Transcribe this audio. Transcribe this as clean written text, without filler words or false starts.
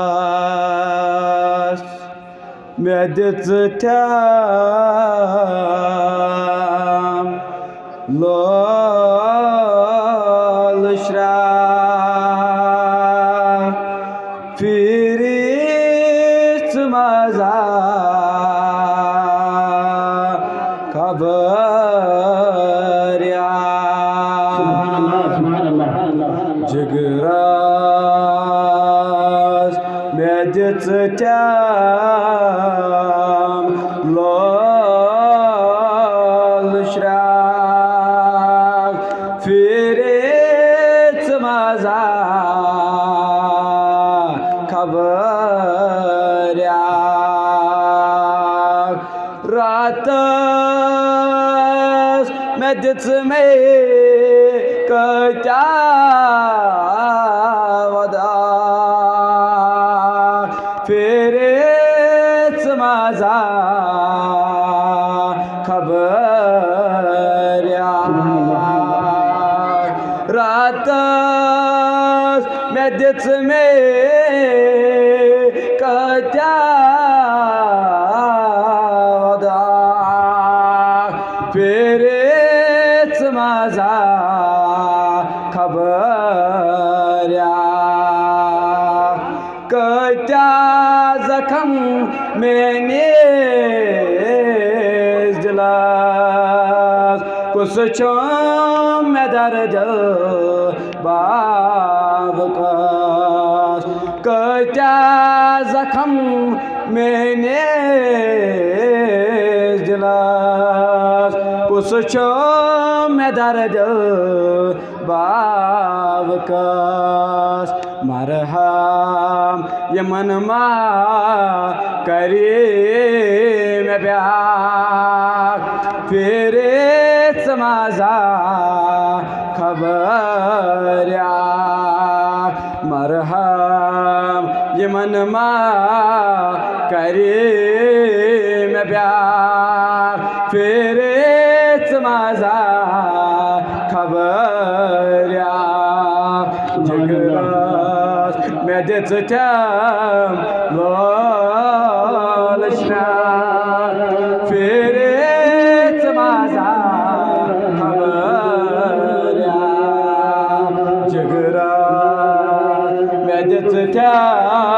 راس معدتام لول شرا فيريت مازا كبر يا سبحان الله جگراس معدتام لول شرا فيريت مازا كبر يا راتس مدت مي كتا ودا فيريت مازا خبر يا راتس مدت مي كتا ودا فيريت مازا خبر يا كتا زخم منيز دلاس كسچم مدرد باغقاس كتا زخم منيز دلاس كسچم مدرد باغقاس مرحم يمن ما كريم بياك فيريت مازا خبر يا مرحم يمن ما كريم بياك فيريت مازا خبر يا جگراس معدتام لول شرا فيريت مازا خبر يا جگراس معدتام